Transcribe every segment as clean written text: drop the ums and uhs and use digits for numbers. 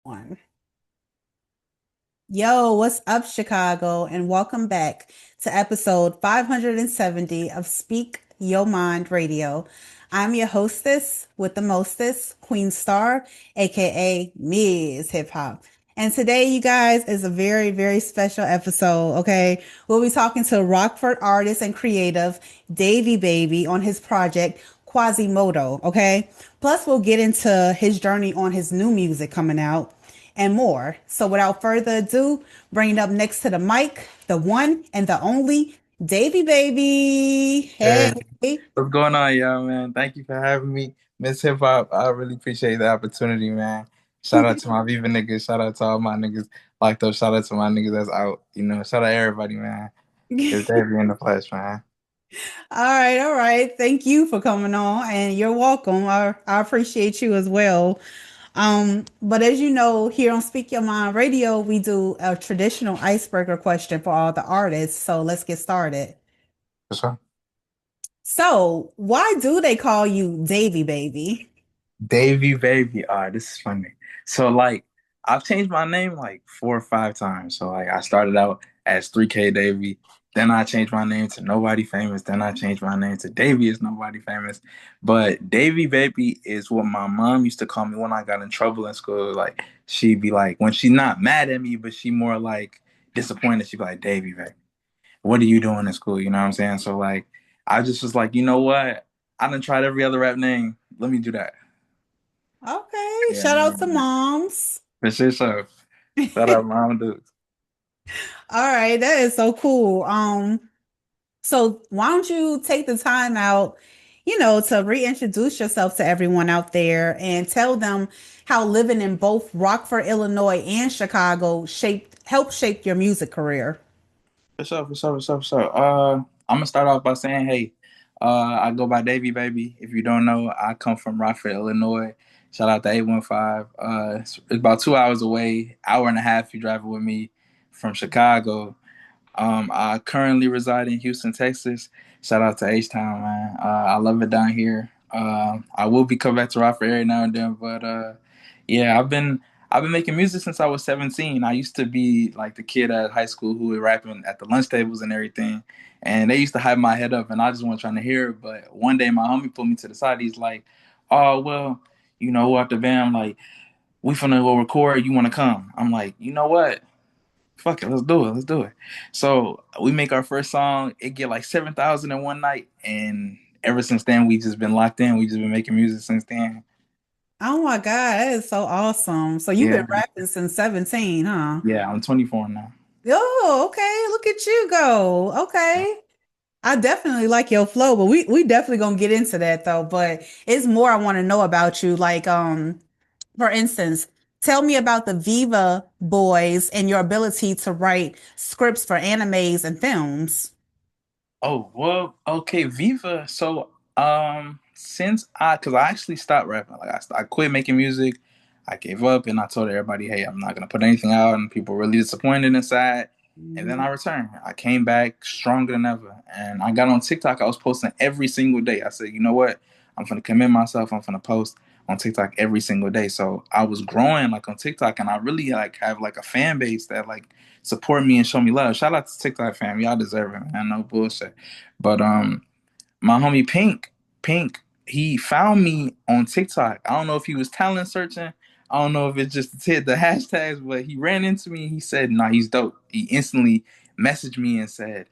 One. Yo, what's up, Chicago? And welcome back to episode 570 of Speak Your Mind Radio. I'm your hostess with the mostest, Queen Star, aka MzHipHop. And today, you guys, is a very, very special episode, okay? We'll be talking to Rockford artist and creative Davey Baby on his project Quasimodo, okay? Plus, we'll get into his journey on his new music coming out and more. So without further ado, bring it up next to the mic, the one and the only Davey Baby. Hey. Hey, what's going on, y'all, man? Thank you for having me. Miss Hip Hop, I really appreciate the opportunity, man. Shout out to my Viva niggas. Shout out to all my niggas locked up. Shout out to my niggas that's out. Shout out everybody, man. It's Davey in the flesh, man. All right, all right. Thank you for coming on, and you're welcome. I appreciate you as well. But as you know, here on Speak Your Mind Radio, we do a traditional icebreaker question for all the artists. So let's get started. For sure. So, why do they call you Davy Baby? Davey Baby. This is funny. So like I've changed my name like 4 or 5 times. So like I started out as 3K Davey. Then I changed my name to Nobody Famous. Then I changed my name to Davey is Nobody Famous. But Davey Baby is what my mom used to call me when I got in trouble in school. Like she'd be like, when she's not mad at me, but she more like disappointed, she'd be like, Davey Baby, what are you doing in school? You know what I'm saying? So like I just was like, you know what? I done tried every other rap name. Let me do that. Okay, Yeah, shout out to man. moms. For sure. So, shout out Mom Dude. All right, that is so cool. So why don't you take the time out, to reintroduce yourself to everyone out there and tell them how living in both Rockford, Illinois and Chicago helped shape your music career. For sure. I'm gonna start off by saying, hey, I go by Davey Baby. If you don't know, I come from Rockford, Illinois. Shout out to 815. It's about 2 hours away, hour and a half. You driving with me from Chicago. I currently reside in Houston, Texas. Shout out to H Town, man. I love it down here. I will be coming back to Rockford every now and then, but yeah, I've been making music since I was 17. I used to be like the kid at high school who was rapping at the lunch tables and everything, and they used to hype my head up, and I just wasn't trying to hear it. But one day, my homie pulled me to the side. He's like, "Oh well, what the band like? We finna go record. You want to come?" I'm like, "You know what? Fuck it, let's do it. Let's do it." So we make our first song. It get like 7,000 in one night, and ever since then we just been locked in. We just been making music since then. Oh my God, that is so awesome. So you've Yeah, been rapping since 17, huh? yeah. I'm 24 now. Oh, okay. Look at you go. Okay. I definitely like your flow, but we definitely gonna get into that though. But it's more I want to know about you. Like, for instance, tell me about the Viva Boys and your ability to write scripts for animes and films. Oh well, okay, Viva. So since cause I actually stopped rapping. Like I quit making music. I gave up, and I told everybody, hey, I'm not gonna put anything out, and people were really disappointed inside. And then Mhm. I returned. I came back stronger than ever, and I got on TikTok. I was posting every single day. I said, you know what? I'm gonna commit myself. I'm gonna post on TikTok every single day. So I was growing like on TikTok, and I really like have like a fan base that like support me and show me love. Shout out to TikTok fam. Y'all deserve it, man. No bullshit. But my homie Pink, he found me on TikTok. I don't know if he was talent searching. I don't know if it's just hit the hashtags, but he ran into me and he said, "Nah, he's dope." He instantly messaged me and said,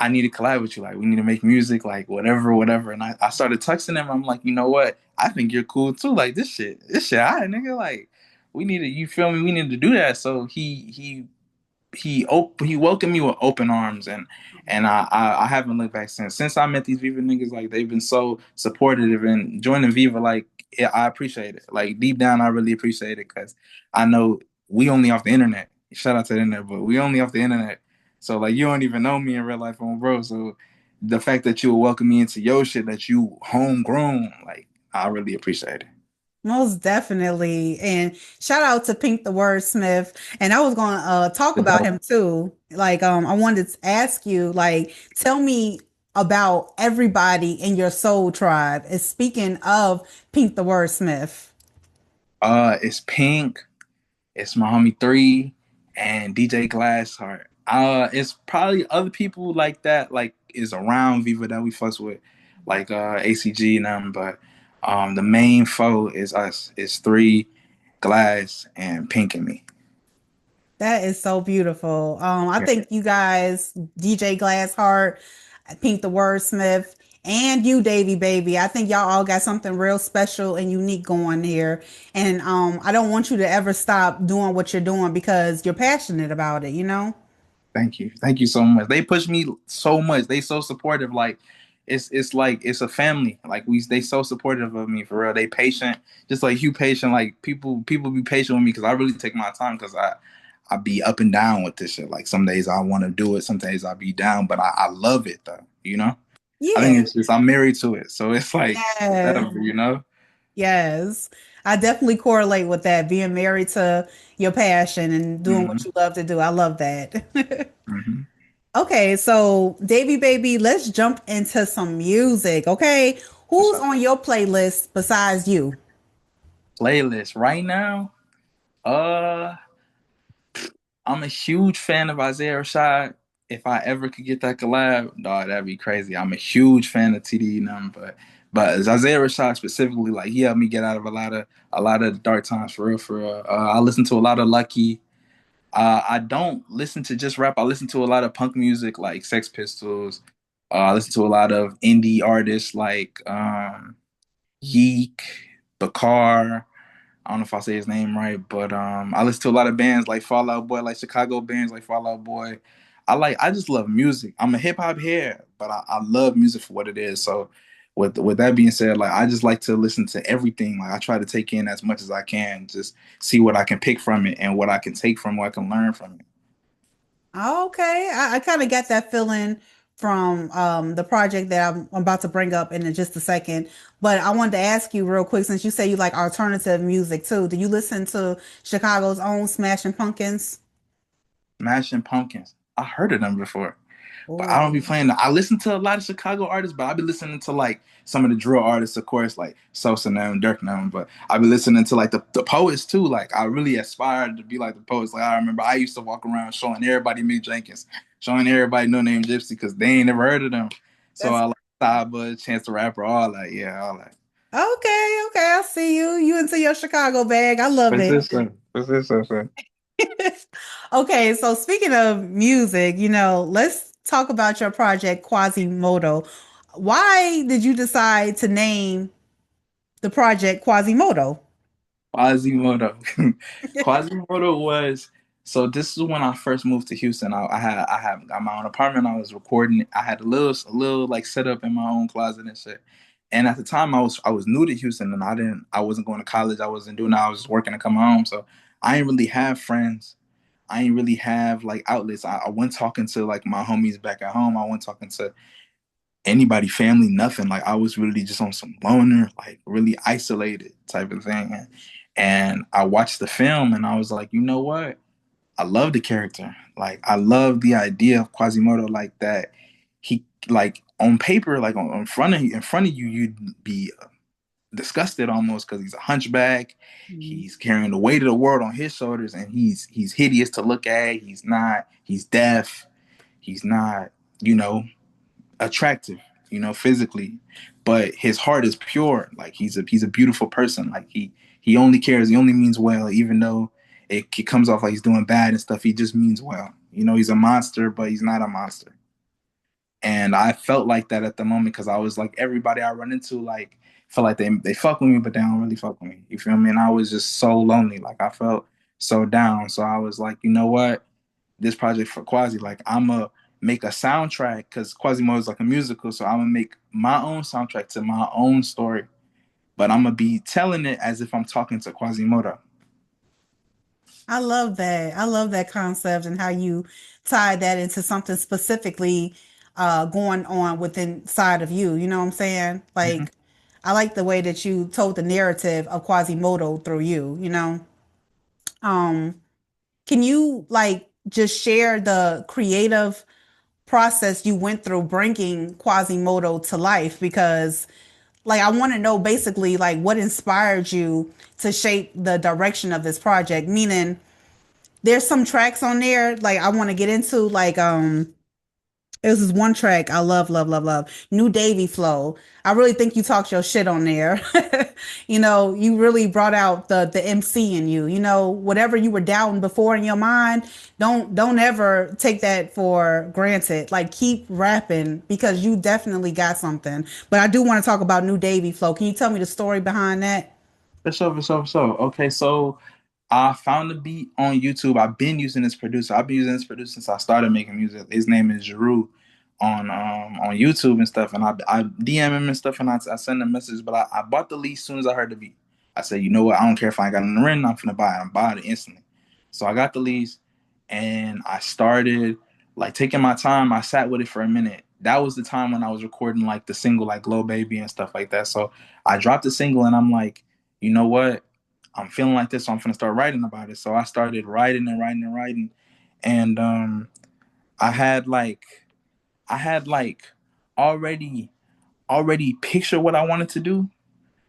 "I need to collab with you. Like, we need to make music, like whatever, whatever." And I started texting him. I'm like, you know what? I think you're cool too. Like this shit, alright, nigga. Like, we need to, you feel me? We need to do that. So he welcomed me with open arms, and I haven't looked back since I met these Viva niggas. Like they've been so supportive, and joining Viva, like yeah, I appreciate it. Like deep down I really appreciate it because I know we only off the internet. Shout out to the internet, but we only off the internet. So like you don't even know me in real life on bro. So the fact that you will welcome me into your shit that you homegrown, like I really appreciate it. Most definitely. And shout out to Pink the Wordsmith. And I was going to talk For about sure. him too. Like, I wanted to ask you, like, tell me about everybody in your soul tribe. And speaking of Pink the Wordsmith. It's Pink. It's my homie Three and DJ Glassheart. It's probably other people like that, like is around Viva that we fuss with, like ACG and them. But the main foe is us. It's Three, Glass, and Pink and me. That is so beautiful. I Yeah, think you guys, DJ Glassheart, Pink the Wordsmith, and you, Davey Baby. I think y'all all got something real special and unique going here. And I don't want you to ever stop doing what you're doing because you're passionate about it, you know? thank you so much. They push me so much. They so supportive. Like it's like it's a family. Like they so supportive of me for real. They patient, just like you patient. Like people be patient with me because I really take my time because I be up and down with this shit. Like some days I want to do it, some days I be down, but I love it though. You know, I Yeah. think it's just I'm married to it, so it's like Yes. whatever. You know. Yes. I definitely correlate with that, being married to your passion and doing what Mm-hmm. you love to do. I love that. Mm-hmm. Okay, so Davy Baby, let's jump into some music. Okay, What's who's up? on your playlist besides you? Playlist right now. Uh, I'm a huge fan of Isaiah Rashad. If I ever could get that collab, dog, that'd be crazy. I'm a huge fan of TDE and but as Isaiah Rashad specifically, like he helped me get out of a lot of dark times for real, for real. I listen to a lot of Lucky. I don't listen to just rap. I listen to a lot of punk music like Sex Pistols. I listen to a lot of indie artists like Yeek, Bakar. I don't know if I say his name right, but I listen to a lot of bands like Fall Out Boy, like Chicago bands like Fall Out Boy. I just love music. I'm a hip hop head, but I love music for what it is. So with that being said, like I just like to listen to everything. Like I try to take in as much as I can, just see what I can pick from it and what I can take from what I can learn from it. Okay, I kind of get that feeling from the project that I'm about to bring up in just a second. But I wanted to ask you real quick, since you say you like alternative music too, do you listen to Chicago's own Smashing Pumpkins? Smashing Pumpkins. I heard of them before. But I don't Oh, be playing. I listen to a lot of Chicago artists, but I be listening to like some of the drill artists, of course, like Sosa and them, Dirk and them. But I be listening to like the poets too. Like I really aspired to be like the poets. Like I remember I used to walk around showing everybody Mick Jenkins, showing everybody No Name Gypsy because they ain't never heard of them. So that's I like Saba, Chance the Rapper, all that. Yeah, all that. okay. Okay, I see you. You into your Chicago bag. I love What's it. this? What's this? Okay, so speaking of music, let's talk about your project Quasimodo. Why did you decide to name the project Quasimodo? Quasimodo. Quasimodo was so this is when I first moved to Houston. I had got my own apartment. I was recording. I had a little like set up in my own closet and shit. And at the time I was new to Houston and I wasn't going to college. I wasn't doing that. I was just working to come home. So I didn't really have friends. I didn't really have like outlets. I went talking to like my homies back at home. I went talking to anybody, family, nothing. Like I was really just on some loner, like really isolated type of thing. And I watched the film and I was like, you know what? I love the character. Like I love the idea of Quasimodo like that. He like on paper, like in front of you, you'd be disgusted almost because he's a hunchback. Mm. He's carrying the weight of the world on his shoulders, and he's hideous to look at. He's not. He's deaf. He's not. You know, attractive, physically, but his heart is pure. Like he's a beautiful person. Like he only cares. He only means well, even though it comes off like he's doing bad and stuff. He just means well. He's a monster, but he's not a monster. And I felt like that at the moment because I was like everybody I run into like felt like they fuck with me, but they don't really fuck with me. You feel me? And I was just so lonely. Like I felt so down. So I was like, you know what? This project for Quasi, like I'ma make a soundtrack because Quasimodo is like a musical, so I'm gonna make my own soundtrack to my own story, but I'm gonna be telling it as if I'm talking to Quasimodo. I love that. I love that concept and how you tie that into something specifically going on within side of you. You know what I'm saying? Mm-hmm. Like, I like the way that you told the narrative of Quasimodo through you. Um, can you like just share the creative process you went through bringing Quasimodo to life? Because like I want to know basically like what inspired you to shape the direction of this project, meaning there's some tracks on there like I want to get into like it was this one track I love, love, love, love. New Davy Flow. I really think you talked your shit on there. You really brought out the MC in you. Whatever you were doubting before in your mind, don't ever take that for granted. Like keep rapping because you definitely got something. But I do want to talk about New Davy Flow. Can you tell me the story behind that? For sure, for sure, for sure. Okay, so I found the beat on YouTube. I've been using this producer. I've been using this producer since I started making music. His name is Jeru on YouTube and stuff. And I DM him and stuff, and I send him messages. But I bought the lead as soon as I heard the beat. I said, you know what? I don't care if I ain't got nothing written. I'm finna buy it. I'm buying it instantly. So I got the leads, and I started like taking my time. I sat with it for a minute. That was the time when I was recording like the single, like Glow Baby and stuff like that. So I dropped the single, and I'm like, you know what? I'm feeling like this, so I'm gonna start writing about it. So I started writing and writing and writing, and I had like I had like already already pictured what I wanted to do.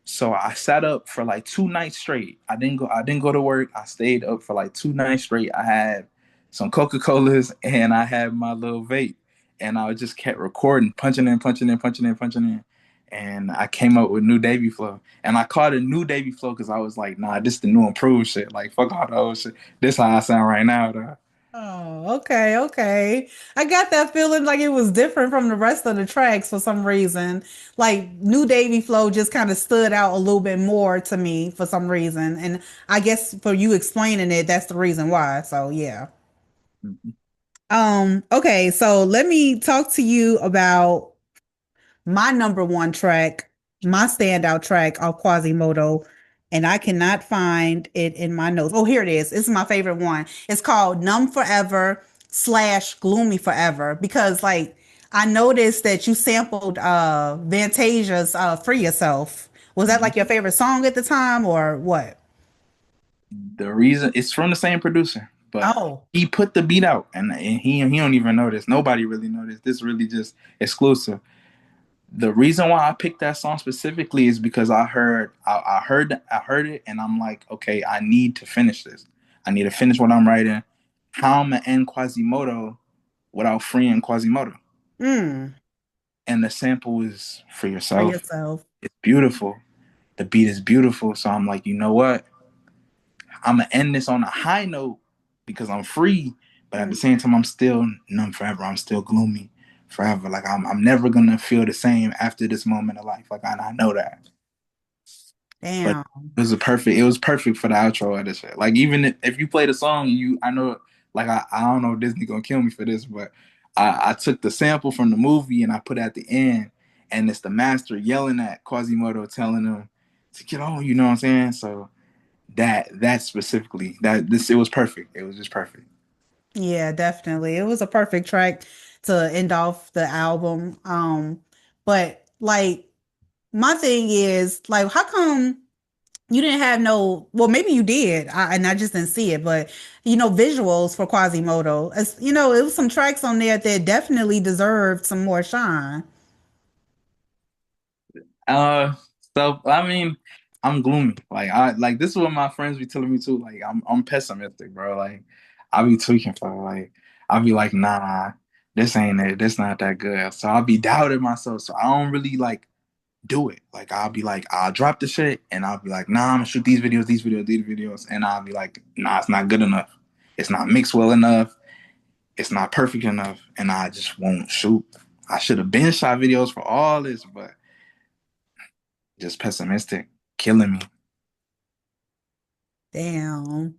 So I sat up for like 2 nights straight. I didn't go to work. I stayed up for like 2 nights straight. I had some Coca-Colas and I had my little vape. And I just kept recording, punching in, punching in, punching in, punching in. And I came up with New Davy Flow. And I called it New Davy Flow because I was like, nah, this is the new improved shit. Like, fuck all the old shit. This how I sound right now, though. Oh, okay, okay. I got that feeling like it was different from the rest of the tracks for some reason. Like New Davy Flow just kind of stood out a little bit more to me for some reason. And I guess for you explaining it, that's the reason why. So yeah. Mhm. Okay, so let me talk to you about my number one track, my standout track of Quasimodo, and I cannot find it in my notes. Oh, here it is. It's my favorite one. It's called Numb Forever slash Gloomy Forever because like I noticed that you sampled Fantasia's Free Yourself. Was that like your favorite song at the time or what? The reason it's from the same producer, but Oh. he put the beat out, and he don't even know this. Nobody really know this. This really just exclusive. The reason why I picked that song specifically is because I heard it, and I'm like, okay, I need to finish this. I need to finish what I'm writing. How I'm gonna end Quasimodo without freeing Quasimodo? Mm, And the sample is for for yourself. yourself. It's beautiful. The beat is beautiful. So I'm like, you know what? I'm gonna end this on a high note because I'm free, but at the Mm, same time, I'm still numb forever. I'm still gloomy forever. Like I'm never gonna feel the same after this moment of life. Like I know that. But damn. it was perfect for the outro of this shit. Like even if you play the song, I know like I don't know if Disney gonna kill me for this, but I took the sample from the movie and I put it at the end, and it's the master yelling at Quasimodo, telling him to get on. You know what I'm saying? So that specifically it was perfect. It was just perfect. Yeah, definitely. It was a perfect track to end off the album. But like my thing is like how come you didn't have no well maybe you did and I just didn't see it but visuals for Quasimodo as it was some tracks on there that definitely deserved some more shine. Uh, so I mean, I'm gloomy. Like this is what my friends be telling me too. Like I'm pessimistic, bro. Like I be tweaking for like I'll be like, nah, this ain't it. This not that good. So I'll be doubting myself. So I don't really like do it. Like I'll be like, I'll drop the shit and I'll be like, nah, I'm gonna shoot these videos, these videos, and I'll be like, nah, it's not good enough. It's not mixed well enough. It's not perfect enough, and I just won't shoot. I should have been shot videos for all this, but just pessimistic, killing me. Damn.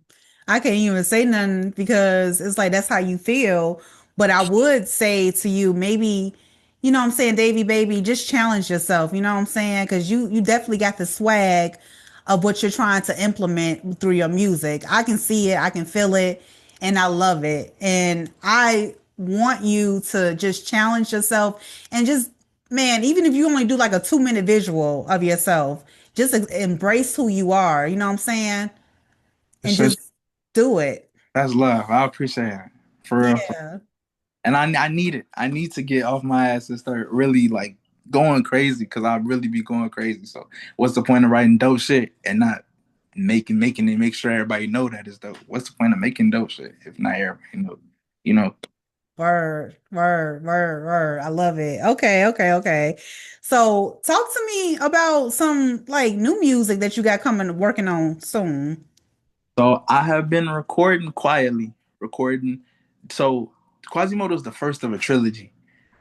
I can't even say nothing because it's like that's how you feel. But I would say to you, maybe, what I'm saying, Davey Baby, just challenge yourself. You know what I'm saying? Because you definitely got the swag of what you're trying to implement through your music. I can see it, I can feel it, and I love it. And I want you to just challenge yourself and just, man, even if you only do like a 2-minute visual of yourself, just embrace who you are. You know what I'm saying? It's And just just do it. that's love. I appreciate it for real. Yeah. And I need it. I need to get off my ass and start really like going crazy because I really be going crazy. So what's the point of writing dope shit and not making it, make sure everybody know that is dope. What's the point of making dope shit if not everybody know? You know. Word, word, word, word. I love it. Okay, okay, okay. So talk to me about some like new music that you got coming working on soon. So I have been recording quietly, recording. So Quasimodo is the first of a trilogy.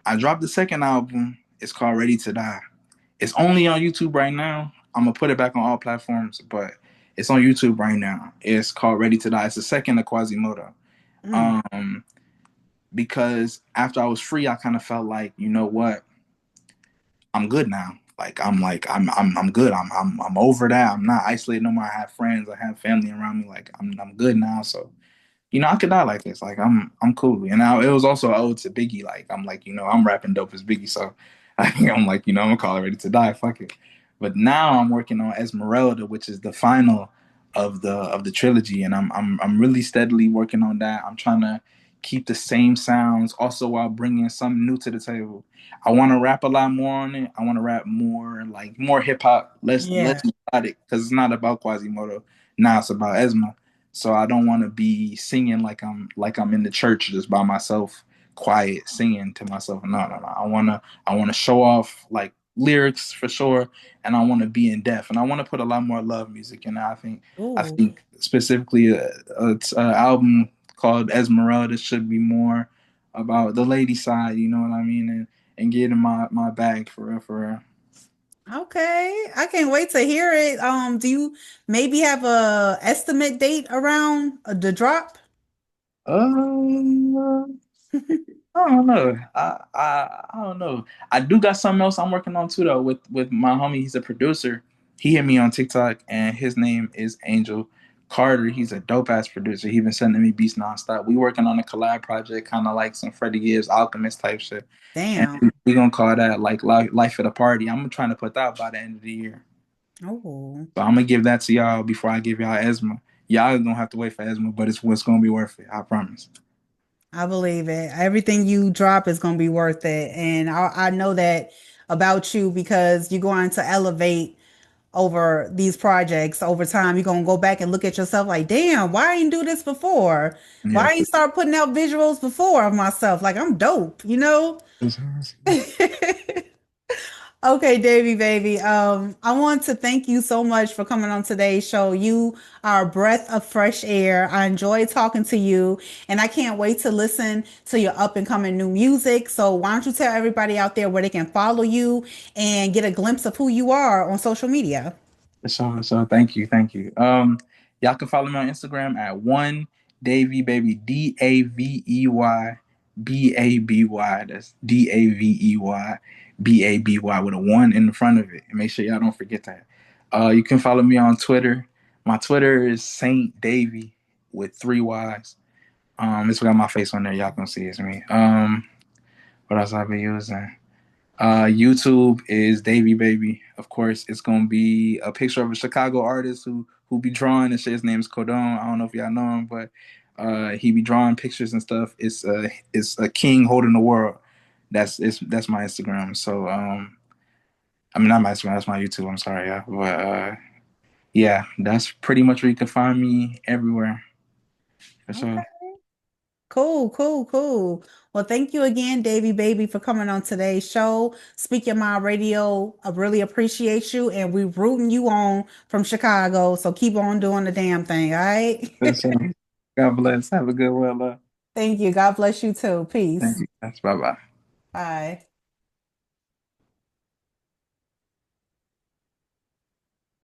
I dropped the second album. It's called Ready to Die. It's only on YouTube right now. I'm gonna put it back on all platforms, but it's on YouTube right now. It's called Ready to Die. It's the second of Quasimodo. Mm. Um, because after I was free, I kind of felt like, you know what, I'm good now. I'm good. I'm over that. I'm not isolated no more. I have friends. I have family around me. Like I'm good now. So I could die like this. Like I'm cool. And now it was also an ode to Biggie. Like I'm like, I'm rapping dope as Biggie. So I'm like, I'm gonna call it Ready to Die. Fuck it. But now I'm working on Esmeralda, which is the final of the trilogy, and I'm really steadily working on that. I'm trying to keep the same sounds, also while bringing something new to the table. I want to rap a lot more on it. I want to rap more like more hip hop, less Yeah. melodic, because it's not about Quasimodo. Now it's about Esma. So I don't want to be singing like I'm in the church just by myself, quiet singing to myself. No, no, no. I wanna show off like lyrics for sure, and I want to be in depth, and I want to put a lot more love music in. I Ooh. think specifically it's an album called Esmeralda should be more about the lady side. You know what I mean, and get in my bag for real, for real. Okay. I can't wait to hear it. Do you maybe have a estimate date around the drop? Uh, I don't know. I don't know. I do got something else I'm working on too though with my homie. He's a producer. He hit me on TikTok and his name is Angel Carter. He's a dope ass producer. He been sending me beats nonstop. We working on a collab project, kind of like some Freddie Gibbs Alchemist type shit. And Damn. we gonna call that like life at a party. I'm trying to put that out by the end of the year. Oh. So I'm gonna give that to y'all before I give y'all Esma. Y'all gonna have to wait for Esma, but it's what's gonna be worth it. I promise. I believe it. Everything you drop is going to be worth it. And I know that about you because you're going to elevate over these projects over time. You're going to go back and look at yourself like, damn, why I didn't do this before? Why Yeah. I didn't start putting out visuals before of myself? Like, I'm dope, you know? Okay, Davey baby. I want to thank you so much for coming on today's show. You are a breath of fresh air. I enjoy talking to you, and I can't wait to listen to your up and coming new music. So why don't you tell everybody out there where they can follow you and get a glimpse of who you are on social media? So thank you, thank you. Y'all can follow me on Instagram at one Davey Baby, DAVEY BABY. That's DAVEY BABY with a one in the front of it. And make sure y'all don't forget that. You can follow me on Twitter. My Twitter is Saint Davey with three Y's. It's got my face on there. Y'all can see it's me. What else I've been using? YouTube is Davey Baby. Of course, it's gonna be a picture of a Chicago artist who be drawing and shit. His name's Codone. I don't know if y'all know him, but he be drawing pictures and stuff. It's a king holding the world. That's my Instagram. So I mean not my Instagram. That's my YouTube. I'm sorry, yeah. But yeah, that's pretty much where you can find me everywhere for sure. Okay. Cool, cool, cool. Well, thank you again, Davey Baby, for coming on today's show. Speak Your Mind Radio. I really appreciate you, and we rooting you on from Chicago. So keep on doing the damn thing, all right? For sure. God bless. Have a good one, love. Thank you. God bless you too. Thank Peace. you. Bye bye. Bye.